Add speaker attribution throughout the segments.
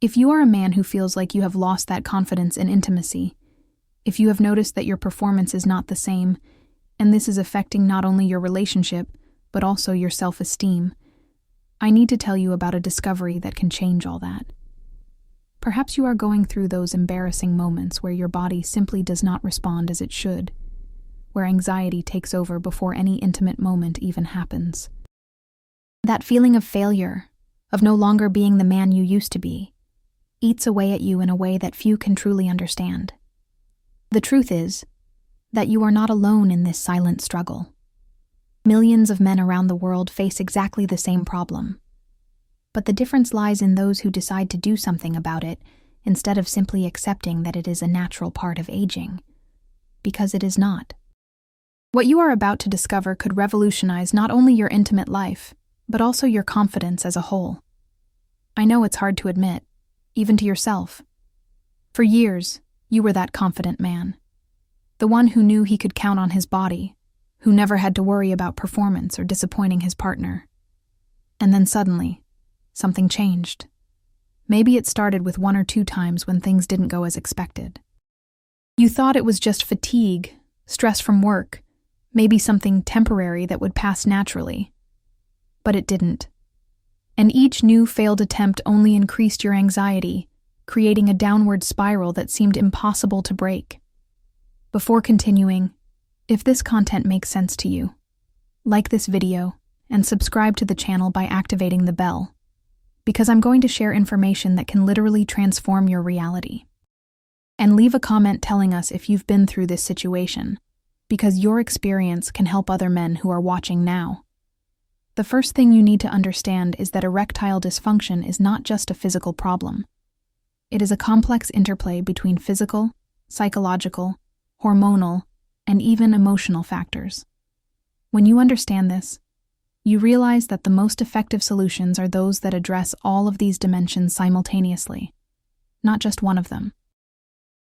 Speaker 1: If you are a man who feels like you have lost that confidence in intimacy, if you have noticed that your performance is not the same, and this is affecting not only your relationship, but also your self-esteem, I need to tell you about a discovery that can change all that. Perhaps you are going through those embarrassing moments where your body simply does not respond as it should, where anxiety takes over before any intimate moment even happens. That feeling of failure, of no longer being the man you used to be, eats away at you in a way that few can truly understand. The truth is that you are not alone in this silent struggle. Millions of men around the world face exactly the same problem. But the difference lies in those who decide to do something about it instead of simply accepting that it is a natural part of aging, because it is not. What you are about to discover could revolutionize not only your intimate life, but also your confidence as a whole. I know it's hard to admit, even to yourself. For years, you were that confident man. The one who knew he could count on his body, who never had to worry about performance or disappointing his partner. And then suddenly, something changed. Maybe it started with 1 or 2 times when things didn't go as expected. You thought it was just fatigue, stress from work, maybe something temporary that would pass naturally. But it didn't. And each new failed attempt only increased your anxiety, creating a downward spiral that seemed impossible to break. Before continuing, if this content makes sense to you, like this video and subscribe to the channel by activating the bell, because I'm going to share information that can literally transform your reality. And leave a comment telling us if you've been through this situation, because your experience can help other men who are watching now. The first thing you need to understand is that erectile dysfunction is not just a physical problem. It is a complex interplay between physical, psychological, hormonal, and even emotional factors. When you understand this, you realize that the most effective solutions are those that address all of these dimensions simultaneously, not just one of them.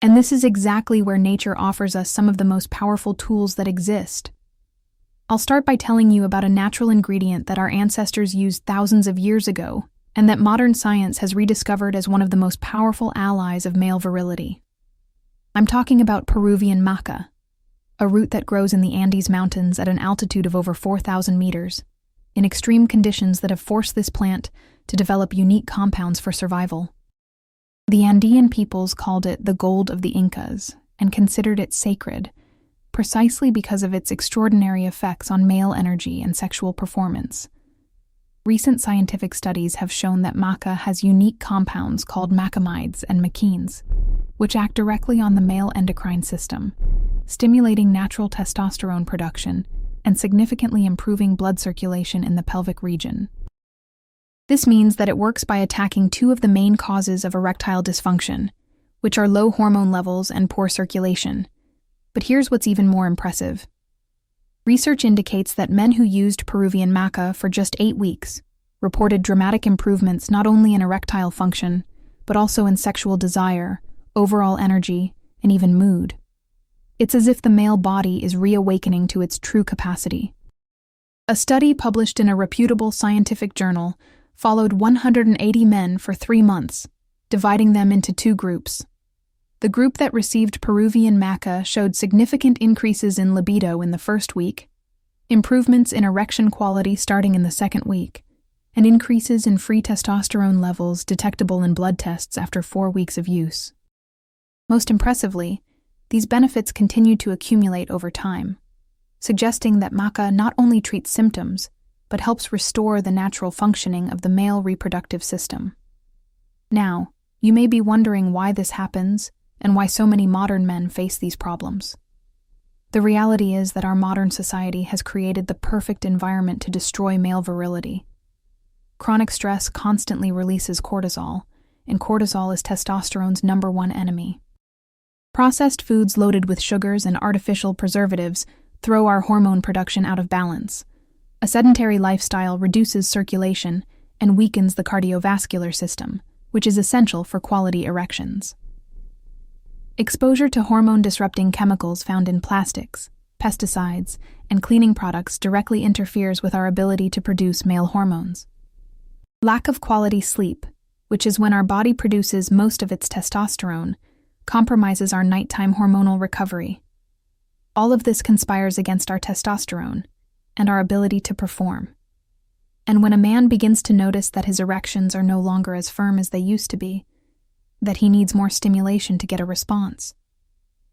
Speaker 1: And this is exactly where nature offers us some of the most powerful tools that exist. I'll start by telling you about a natural ingredient that our ancestors used thousands of years ago, and that modern science has rediscovered as one of the most powerful allies of male virility. I'm talking about Peruvian maca, a root that grows in the Andes Mountains at an altitude of over 4,000 meters, in extreme conditions that have forced this plant to develop unique compounds for survival. The Andean peoples called it the gold of the Incas and considered it sacred, precisely because of its extraordinary effects on male energy and sexual performance. Recent scientific studies have shown that maca has unique compounds called macamides and maquins, which act directly on the male endocrine system, stimulating natural testosterone production and significantly improving blood circulation in the pelvic region. This means that it works by attacking 2 of the main causes of erectile dysfunction, which are low hormone levels and poor circulation. But here's what's even more impressive. Research indicates that men who used Peruvian maca for just 8 weeks reported dramatic improvements not only in erectile function, but also in sexual desire, overall energy, and even mood. It's as if the male body is reawakening to its true capacity. A study published in a reputable scientific journal followed 180 men for 3 months, dividing them into 2 groups. The group that received Peruvian maca showed significant increases in libido in the first week, improvements in erection quality starting in the second week, and increases in free testosterone levels detectable in blood tests after 4 weeks of use. Most impressively, these benefits continued to accumulate over time, suggesting that maca not only treats symptoms, but helps restore the natural functioning of the male reproductive system. Now, you may be wondering why this happens and why so many modern men face these problems. The reality is that our modern society has created the perfect environment to destroy male virility. Chronic stress constantly releases cortisol, and cortisol is testosterone's #1 enemy. Processed foods loaded with sugars and artificial preservatives throw our hormone production out of balance. A sedentary lifestyle reduces circulation and weakens the cardiovascular system, which is essential for quality erections. Exposure to hormone-disrupting chemicals found in plastics, pesticides, and cleaning products directly interferes with our ability to produce male hormones. Lack of quality sleep, which is when our body produces most of its testosterone, compromises our nighttime hormonal recovery. All of this conspires against our testosterone and our ability to perform. And when a man begins to notice that his erections are no longer as firm as they used to be, that he needs more stimulation to get a response,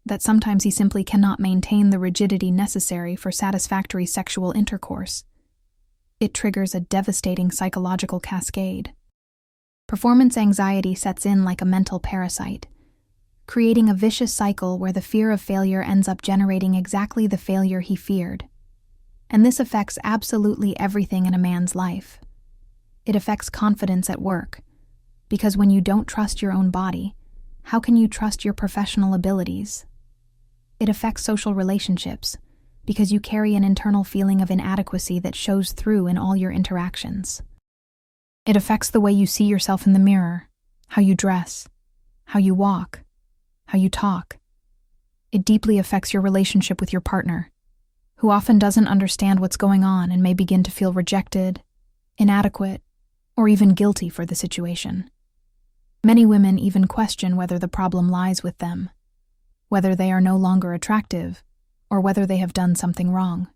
Speaker 1: that sometimes he simply cannot maintain the rigidity necessary for satisfactory sexual intercourse, it triggers a devastating psychological cascade. Performance anxiety sets in like a mental parasite, creating a vicious cycle where the fear of failure ends up generating exactly the failure he feared. And this affects absolutely everything in a man's life. It affects confidence at work, because when you don't trust your own body, how can you trust your professional abilities? It affects social relationships, because you carry an internal feeling of inadequacy that shows through in all your interactions. It affects the way you see yourself in the mirror, how you dress, how you walk, how you talk. It deeply affects your relationship with your partner, who often doesn't understand what's going on and may begin to feel rejected, inadequate, or even guilty for the situation. Many women even question whether the problem lies with them, whether they are no longer attractive, or whether they have done something wrong.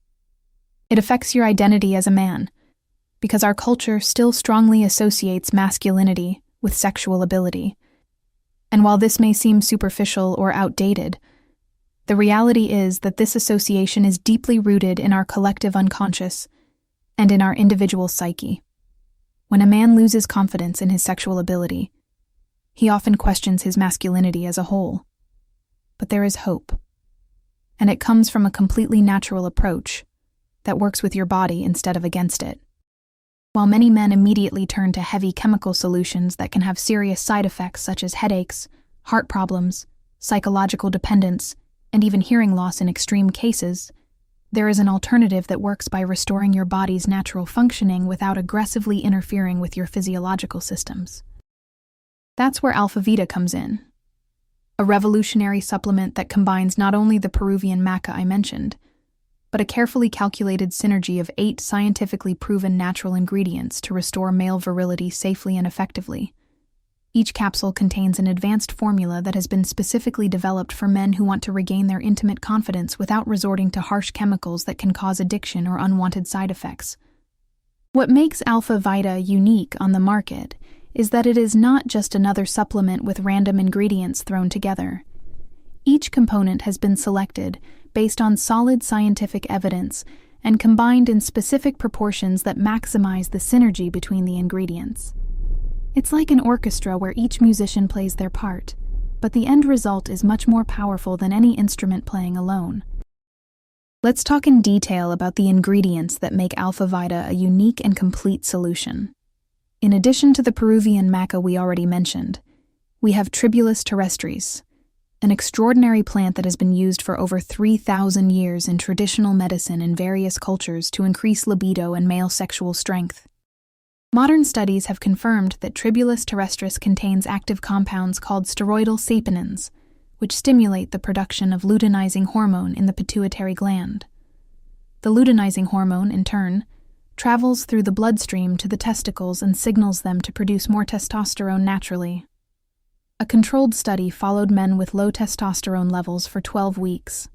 Speaker 1: It affects your identity as a man, because our culture still strongly associates masculinity with sexual ability. And while this may seem superficial or outdated, the reality is that this association is deeply rooted in our collective unconscious and in our individual psyche. When a man loses confidence in his sexual ability, he often questions his masculinity as a whole. But there is hope, and it comes from a completely natural approach that works with your body instead of against it. While many men immediately turn to heavy chemical solutions that can have serious side effects such as headaches, heart problems, psychological dependence, and even hearing loss in extreme cases, there is an alternative that works by restoring your body's natural functioning without aggressively interfering with your physiological systems. That's where Alpha Vita comes in, a revolutionary supplement that combines not only the Peruvian maca I mentioned, but a carefully calculated synergy of 8 scientifically proven natural ingredients to restore male virility safely and effectively. Each capsule contains an advanced formula that has been specifically developed for men who want to regain their intimate confidence without resorting to harsh chemicals that can cause addiction or unwanted side effects. What makes Alpha Vita unique on the market is that it is not just another supplement with random ingredients thrown together. Each component has been selected based on solid scientific evidence and combined in specific proportions that maximize the synergy between the ingredients. It's like an orchestra where each musician plays their part, but the end result is much more powerful than any instrument playing alone. Let's talk in detail about the ingredients that make Alpha Vita a unique and complete solution. In addition to the Peruvian maca we already mentioned, we have Tribulus terrestris, an extraordinary plant that has been used for over 3,000 years in traditional medicine in various cultures to increase libido and male sexual strength. Modern studies have confirmed that Tribulus terrestris contains active compounds called steroidal saponins, which stimulate the production of luteinizing hormone in the pituitary gland. The luteinizing hormone, in turn, travels through the bloodstream to the testicles and signals them to produce more testosterone naturally. A controlled study followed men with low testosterone levels for 12 weeks.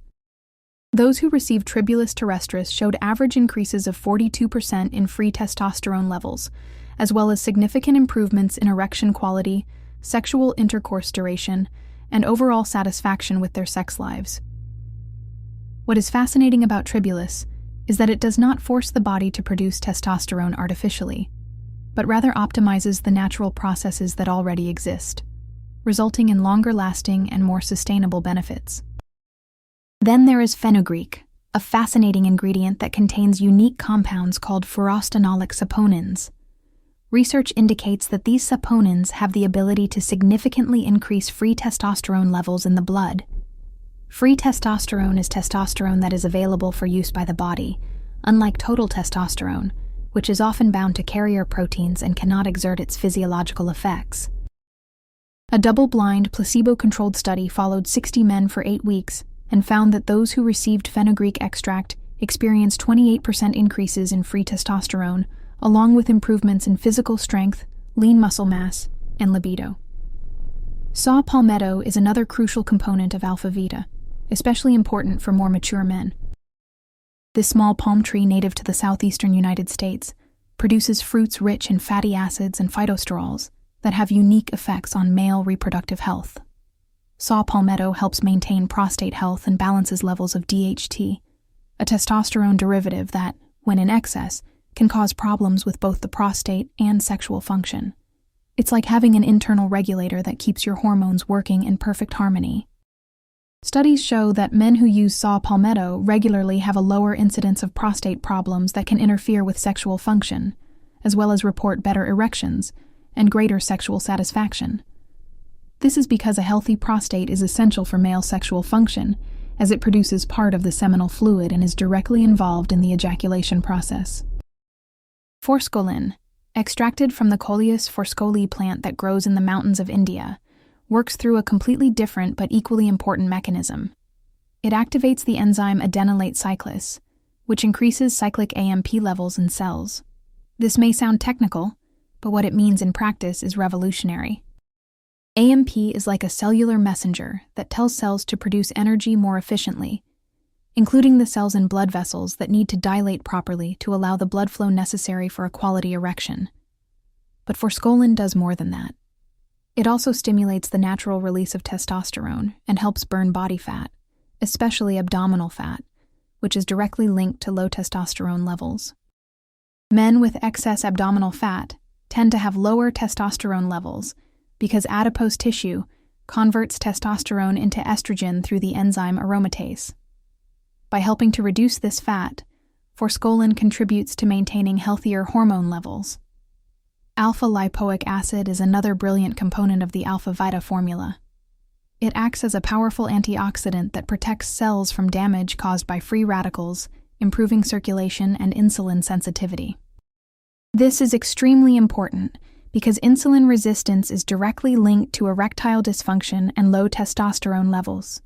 Speaker 1: Those who received Tribulus terrestris showed average increases of 42% in free testosterone levels, as well as significant improvements in erection quality, sexual intercourse duration, and overall satisfaction with their sex lives. What is fascinating about Tribulus is that it does not force the body to produce testosterone artificially, but rather optimizes the natural processes that already exist, resulting in longer-lasting and more sustainable benefits. Then there is fenugreek, a fascinating ingredient that contains unique compounds called furostanolic saponins. Research indicates that these saponins have the ability to significantly increase free testosterone levels in the blood. Free testosterone is testosterone that is available for use by the body, unlike total testosterone, which is often bound to carrier proteins and cannot exert its physiological effects. A double-blind, placebo-controlled study followed 60 men for 8 weeks and found that those who received fenugreek extract experienced 28% increases in free testosterone, along with improvements in physical strength, lean muscle mass, and libido. Saw palmetto is another crucial component of Alpha Vita, especially important for more mature men. This small palm tree native to the southeastern United States produces fruits rich in fatty acids and phytosterols that have unique effects on male reproductive health. Saw palmetto helps maintain prostate health and balances levels of DHT, a testosterone derivative that, when in excess, can cause problems with both the prostate and sexual function. It's like having an internal regulator that keeps your hormones working in perfect harmony. Studies show that men who use saw palmetto regularly have a lower incidence of prostate problems that can interfere with sexual function, as well as report better erections and greater sexual satisfaction. This is because a healthy prostate is essential for male sexual function, as it produces part of the seminal fluid and is directly involved in the ejaculation process. Forskolin, extracted from the Coleus forskolii plant that grows in the mountains of India, works through a completely different but equally important mechanism. It activates the enzyme adenylate cyclase, which increases cyclic AMP levels in cells. This may sound technical, but what it means in practice is revolutionary. AMP is like a cellular messenger that tells cells to produce energy more efficiently, including the cells in blood vessels that need to dilate properly to allow the blood flow necessary for a quality erection. But forskolin does more than that. It also stimulates the natural release of testosterone and helps burn body fat, especially abdominal fat, which is directly linked to low testosterone levels. Men with excess abdominal fat tend to have lower testosterone levels because adipose tissue converts testosterone into estrogen through the enzyme aromatase. By helping to reduce this fat, forskolin contributes to maintaining healthier hormone levels. Alpha-lipoic acid is another brilliant component of the Alpha Vita formula. It acts as a powerful antioxidant that protects cells from damage caused by free radicals, improving circulation and insulin sensitivity. This is extremely important because insulin resistance is directly linked to erectile dysfunction and low testosterone levels.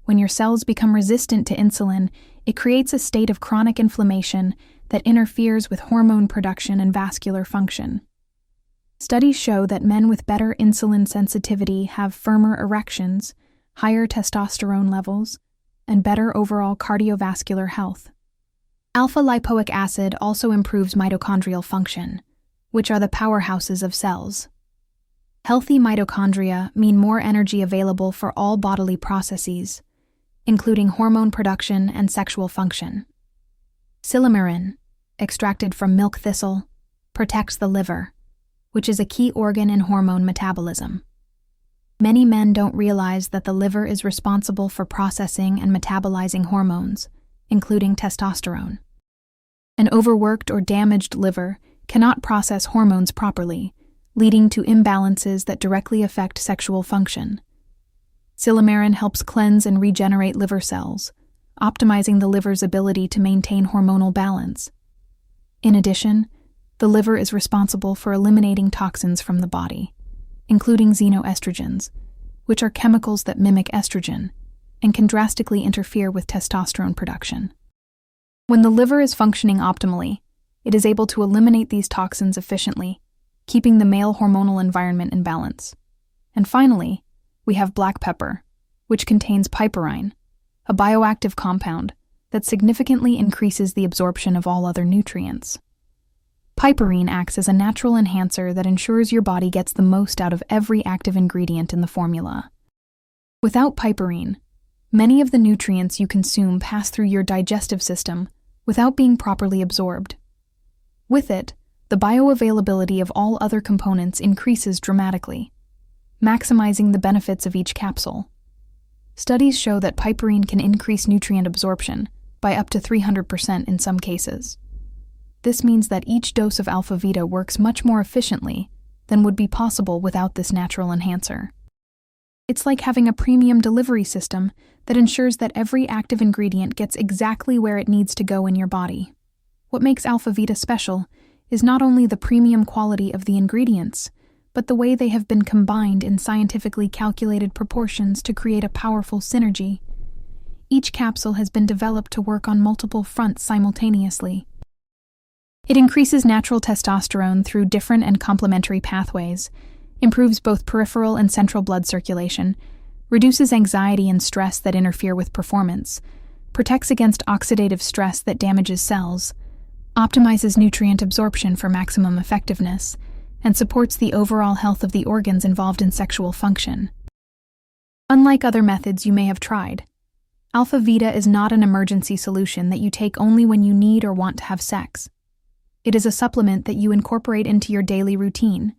Speaker 1: When your cells become resistant to insulin, it creates a state of chronic inflammation that interferes with hormone production and vascular function. Studies show that men with better insulin sensitivity have firmer erections, higher testosterone levels, and better overall cardiovascular health. Alpha-lipoic acid also improves mitochondrial function, which are the powerhouses of cells. Healthy mitochondria mean more energy available for all bodily processes, including hormone production and sexual function. Silymarin, extracted from milk thistle, protects the liver, which is a key organ in hormone metabolism. Many men don't realize that the liver is responsible for processing and metabolizing hormones, including testosterone. An overworked or damaged liver cannot process hormones properly, leading to imbalances that directly affect sexual function. Silymarin helps cleanse and regenerate liver cells, optimizing the liver's ability to maintain hormonal balance. In addition, the liver is responsible for eliminating toxins from the body, including xenoestrogens, which are chemicals that mimic estrogen and can drastically interfere with testosterone production. When the liver is functioning optimally, it is able to eliminate these toxins efficiently, keeping the male hormonal environment in balance. And finally, we have black pepper, which contains piperine, a bioactive compound that significantly increases the absorption of all other nutrients. Piperine acts as a natural enhancer that ensures your body gets the most out of every active ingredient in the formula. Without piperine, many of the nutrients you consume pass through your digestive system without being properly absorbed. With it, the bioavailability of all other components increases dramatically, maximizing the benefits of each capsule. Studies show that piperine can increase nutrient absorption by up to 300% in some cases. This means that each dose of Alpha Vita works much more efficiently than would be possible without this natural enhancer. It's like having a premium delivery system that ensures that every active ingredient gets exactly where it needs to go in your body. What makes Alpha Vita special is not only the premium quality of the ingredients, but the way they have been combined in scientifically calculated proportions to create a powerful synergy. Each capsule has been developed to work on multiple fronts simultaneously. It increases natural testosterone through different and complementary pathways, improves both peripheral and central blood circulation, reduces anxiety and stress that interfere with performance, protects against oxidative stress that damages cells, optimizes nutrient absorption for maximum effectiveness, and supports the overall health of the organs involved in sexual function. Unlike other methods you may have tried, Alpha Vita is not an emergency solution that you take only when you need or want to have sex. It is a supplement that you incorporate into your daily routine,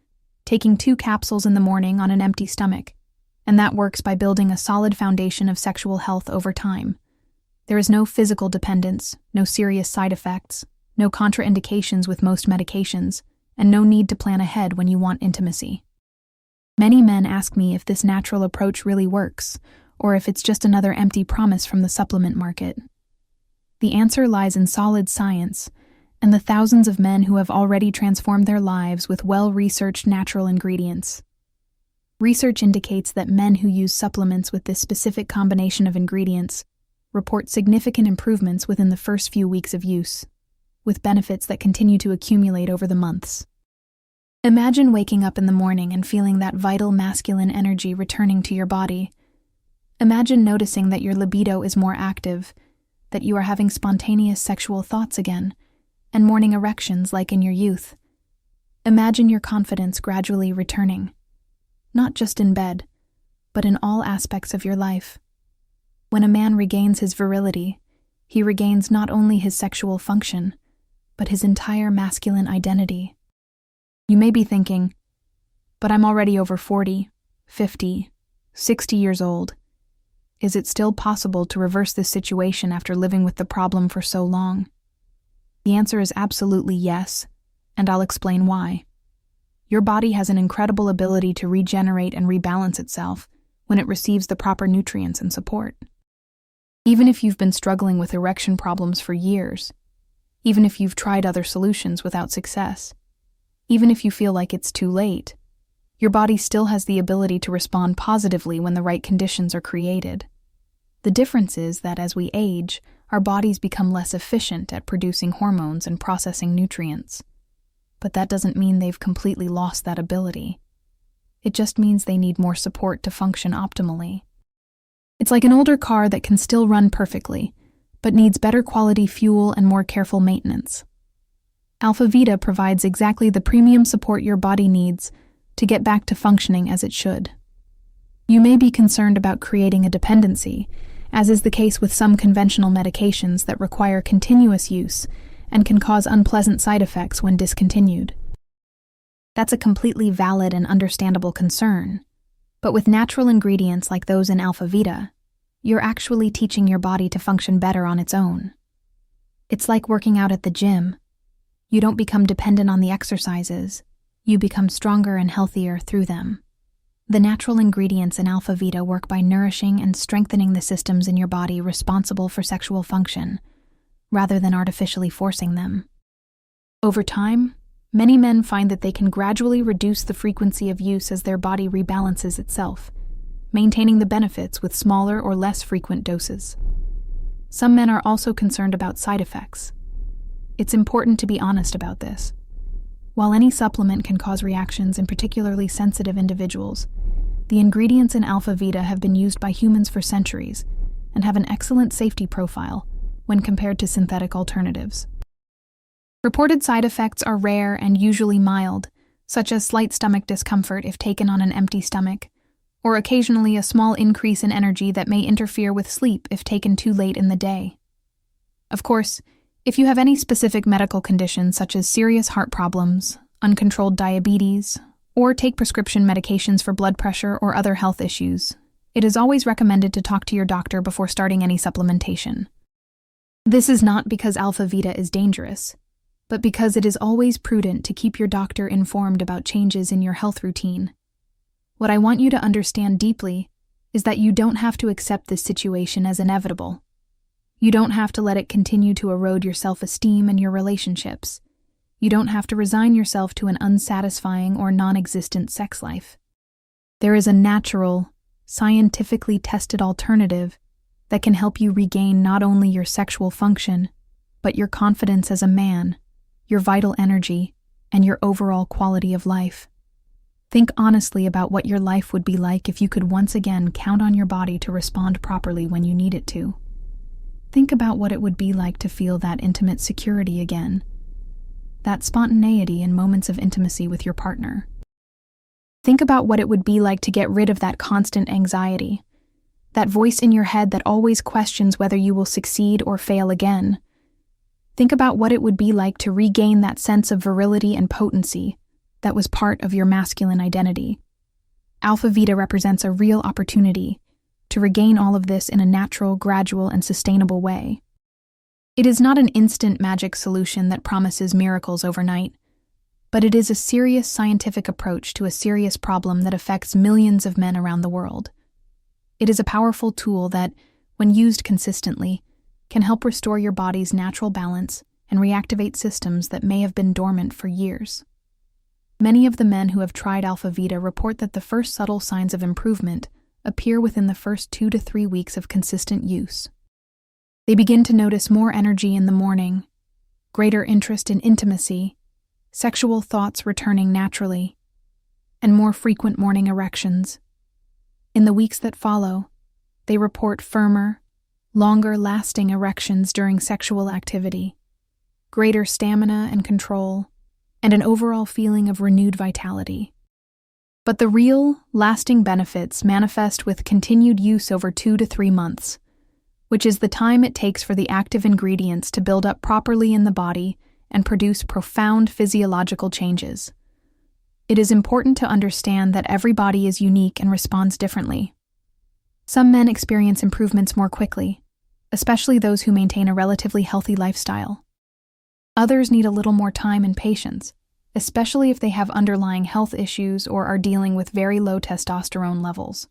Speaker 1: taking 2 capsules in the morning on an empty stomach, and that works by building a solid foundation of sexual health over time. There is no physical dependence, no serious side effects, no contraindications with most medications, and no need to plan ahead when you want intimacy. Many men ask me if this natural approach really works, or if it's just another empty promise from the supplement market. The answer lies in solid science, and the thousands of men who have already transformed their lives with well-researched natural ingredients. Research indicates that men who use supplements with this specific combination of ingredients report significant improvements within the first few weeks of use, with benefits that continue to accumulate over the months. Imagine waking up in the morning and feeling that vital masculine energy returning to your body. Imagine noticing that your libido is more active, that you are having spontaneous sexual thoughts again, and morning erections like in your youth. Imagine your confidence gradually returning, not just in bed, but in all aspects of your life. When a man regains his virility, he regains not only his sexual function, but his entire masculine identity. You may be thinking, but I'm already over 40, 50, 60 years old. Is it still possible to reverse this situation after living with the problem for so long? The answer is absolutely yes, and I'll explain why. Your body has an incredible ability to regenerate and rebalance itself when it receives the proper nutrients and support. Even if you've been struggling with erection problems for years, even if you've tried other solutions without success, even if you feel like it's too late, your body still has the ability to respond positively when the right conditions are created. The difference is that as we age, our bodies become less efficient at producing hormones and processing nutrients. But that doesn't mean they've completely lost that ability. It just means they need more support to function optimally. It's like an older car that can still run perfectly, but needs better quality fuel and more careful maintenance. Alpha Vita provides exactly the premium support your body needs to get back to functioning as it should. You may be concerned about creating a dependency, as is the case with some conventional medications that require continuous use and can cause unpleasant side effects when discontinued. That's a completely valid and understandable concern, but with natural ingredients like those in Alpha Vita, you're actually teaching your body to function better on its own. It's like working out at the gym. You don't become dependent on the exercises, you become stronger and healthier through them. The natural ingredients in Alpha Vita work by nourishing and strengthening the systems in your body responsible for sexual function, rather than artificially forcing them. Over time, many men find that they can gradually reduce the frequency of use as their body rebalances itself, maintaining the benefits with smaller or less frequent doses. Some men are also concerned about side effects. It's important to be honest about this. While any supplement can cause reactions in particularly sensitive individuals, the ingredients in Alpha Vita have been used by humans for centuries and have an excellent safety profile when compared to synthetic alternatives. Reported side effects are rare and usually mild, such as slight stomach discomfort if taken on an empty stomach, or occasionally a small increase in energy that may interfere with sleep if taken too late in the day. Of course, if you have any specific medical conditions such as serious heart problems, uncontrolled diabetes, or take prescription medications for blood pressure or other health issues, it is always recommended to talk to your doctor before starting any supplementation. This is not because Alpha Vita is dangerous, but because it is always prudent to keep your doctor informed about changes in your health routine. What I want you to understand deeply is that you don't have to accept this situation as inevitable. You don't have to let it continue to erode your self-esteem and your relationships. You don't have to resign yourself to an unsatisfying or non-existent sex life. There is a natural, scientifically tested alternative that can help you regain not only your sexual function, but your confidence as a man, your vital energy, and your overall quality of life. Think honestly about what your life would be like if you could once again count on your body to respond properly when you need it to. Think about what it would be like to feel that intimate security again, that spontaneity in moments of intimacy with your partner. Think about what it would be like to get rid of that constant anxiety, that voice in your head that always questions whether you will succeed or fail again. Think about what it would be like to regain that sense of virility and potency that was part of your masculine identity. Alpha Vita represents a real opportunity to regain all of this in a natural, gradual, and sustainable way. It is not an instant magic solution that promises miracles overnight, but it is a serious scientific approach to a serious problem that affects millions of men around the world. It is a powerful tool that, when used consistently, can help restore your body's natural balance and reactivate systems that may have been dormant for years. Many of the men who have tried Alpha Vita report that the first subtle signs of improvement appear within the first 2 to 3 weeks of consistent use. They begin to notice more energy in the morning, greater interest in intimacy, sexual thoughts returning naturally, and more frequent morning erections. In the weeks that follow, they report firmer, longer-lasting erections during sexual activity, greater stamina and control, and an overall feeling of renewed vitality. But the real, lasting benefits manifest with continued use over 2 to 3 months, which is the time it takes for the active ingredients to build up properly in the body and produce profound physiological changes. It is important to understand that every body is unique and responds differently. Some men experience improvements more quickly, especially those who maintain a relatively healthy lifestyle. Others need a little more time and patience, especially if they have underlying health issues or are dealing with very low testosterone levels.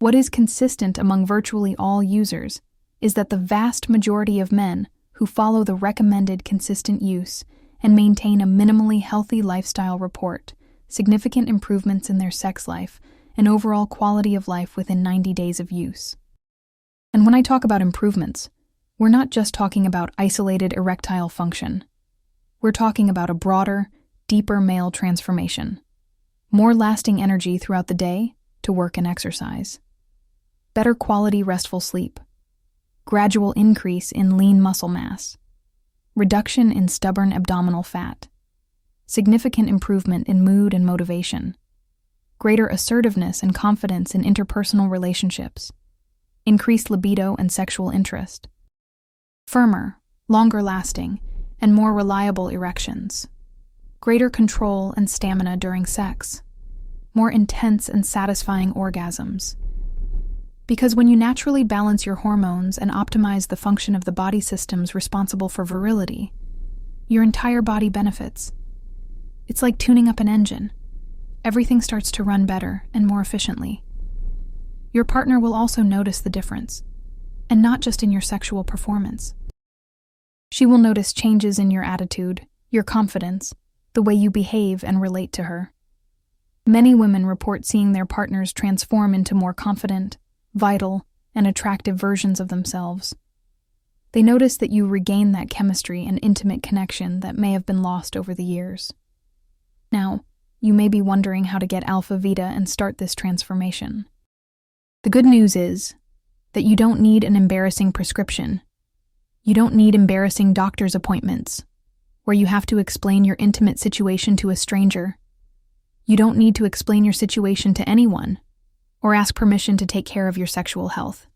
Speaker 1: What is consistent among virtually all users is that the vast majority of men who follow the recommended consistent use and maintain a minimally healthy lifestyle report significant improvements in their sex life and overall quality of life within 90 days of use. And when I talk about improvements, we're not just talking about isolated erectile function. We're talking about a broader, deeper male transformation. More lasting energy throughout the day to work and exercise. Better quality restful sleep. Gradual increase in lean muscle mass. Reduction in stubborn abdominal fat. Significant improvement in mood and motivation. Greater assertiveness and confidence in interpersonal relationships. Increased libido and sexual interest. Firmer, longer-lasting, and more reliable erections. Greater control and stamina during sex. More intense and satisfying orgasms. Because when you naturally balance your hormones and optimize the function of the body systems responsible for virility, your entire body benefits. It's like tuning up an engine. Everything starts to run better and more efficiently. Your partner will also notice the difference, and not just in your sexual performance. She will notice changes in your attitude, your confidence, the way you behave and relate to her. Many women report seeing their partners transform into more confident, vital, and attractive versions of themselves. They notice that you regain that chemistry and intimate connection that may have been lost over the years. Now, you may be wondering how to get Alpha Vita and start this transformation. The good news is that you don't need an embarrassing prescription. You don't need embarrassing doctor's appointments, where you have to explain your intimate situation to a stranger. You don't need to explain your situation to anyone, or ask permission to take care of your sexual health.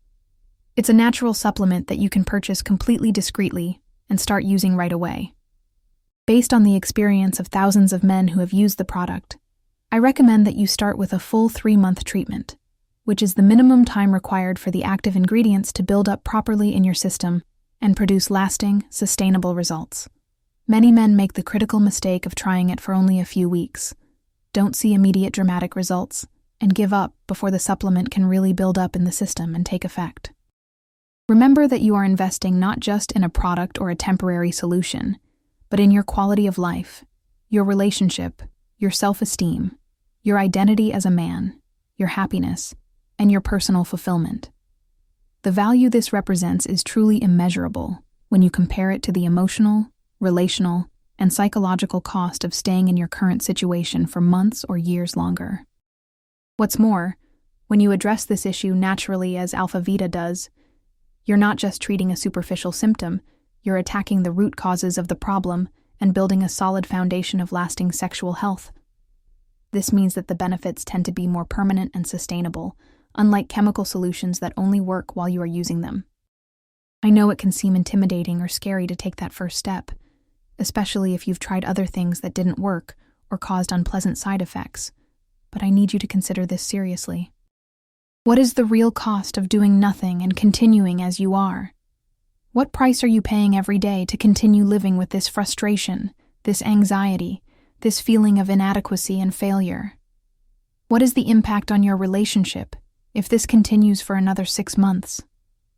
Speaker 1: It's a natural supplement that you can purchase completely discreetly and start using right away. Based on the experience of thousands of men who have used the product, I recommend that you start with a full 3-month treatment, which is the minimum time required for the active ingredients to build up properly in your system and produce lasting, sustainable results. Many men make the critical mistake of trying it for only a few weeks, don't see immediate dramatic results, and give up before the supplement can really build up in the system and take effect. Remember that you are investing not just in a product or a temporary solution, but in your quality of life, your relationship, your self-esteem, your identity as a man, your happiness, and your personal fulfillment. The value this represents is truly immeasurable when you compare it to the emotional, relational, and psychological cost of staying in your current situation for months or years longer. What's more, when you address this issue naturally as Alpha Vita does, you're not just treating a superficial symptom, you're attacking the root causes of the problem and building a solid foundation of lasting sexual health. This means that the benefits tend to be more permanent and sustainable, unlike chemical solutions that only work while you are using them. I know it can seem intimidating or scary to take that first step, especially if you've tried other things that didn't work or caused unpleasant side effects, but I need you to consider this seriously. What is the real cost of doing nothing and continuing as you are? What price are you paying every day to continue living with this frustration, this anxiety, this feeling of inadequacy and failure? What is the impact on your relationship if this continues for another 6 months,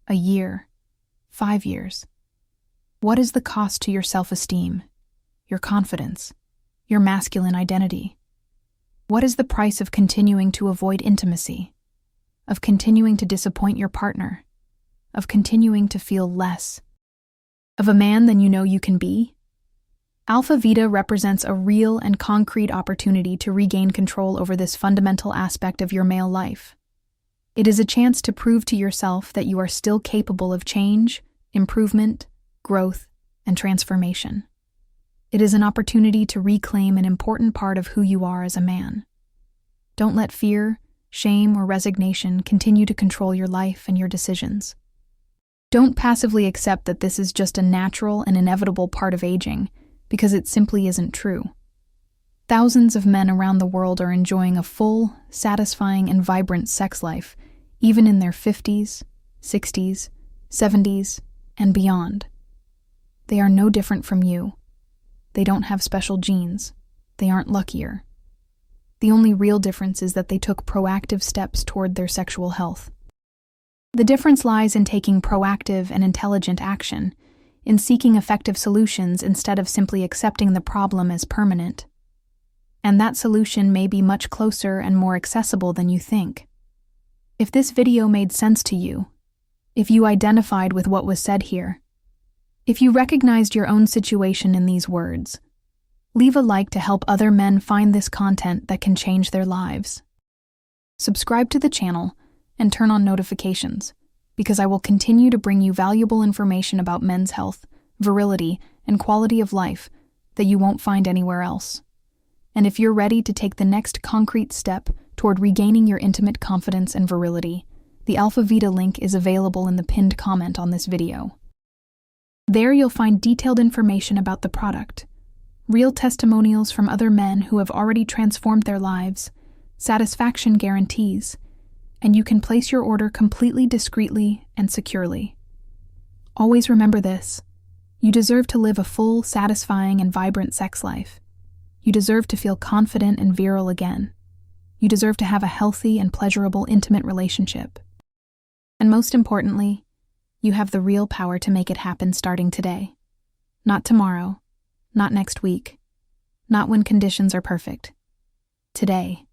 Speaker 1: a year, 5 years? What is the cost to your self-esteem, your confidence, your masculine identity? What is the price of continuing to avoid intimacy, of continuing to disappoint your partner, of continuing to feel less of a man than you know you can be? Alpha Vita represents a real and concrete opportunity to regain control over this fundamental aspect of your male life. It is a chance to prove to yourself that you are still capable of change, improvement, growth, and transformation. It is an opportunity to reclaim an important part of who you are as a man. Don't let fear, shame, or resignation continue to control your life and your decisions. Don't passively accept that this is just a natural and inevitable part of aging, because it simply isn't true. Thousands of men around the world are enjoying a full, satisfying, and vibrant sex life, even in their 50s, 60s, 70s, and beyond. They are no different from you. They don't have special genes. They aren't luckier. The only real difference is that they took proactive steps toward their sexual health. The difference lies in taking proactive and intelligent action, in seeking effective solutions instead of simply accepting the problem as permanent. And that solution may be much closer and more accessible than you think. If this video made sense to you, if you identified with what was said here, if you recognized your own situation in these words, leave a like to help other men find this content that can change their lives. Subscribe to the channel and turn on notifications, because I will continue to bring you valuable information about men's health, virility, and quality of life that you won't find anywhere else. And if you're ready to take the next concrete step toward regaining your intimate confidence and virility, the Alpha Vita link is available in the pinned comment on this video. There you'll find detailed information about the product, real testimonials from other men who have already transformed their lives, satisfaction guarantees, and you can place your order completely discreetly and securely. Always remember this: you deserve to live a full, satisfying, and vibrant sex life. You deserve to feel confident and virile again. You deserve to have a healthy and pleasurable intimate relationship. And most importantly, you have the real power to make it happen starting today. Not tomorrow, not next week, not when conditions are perfect. Today.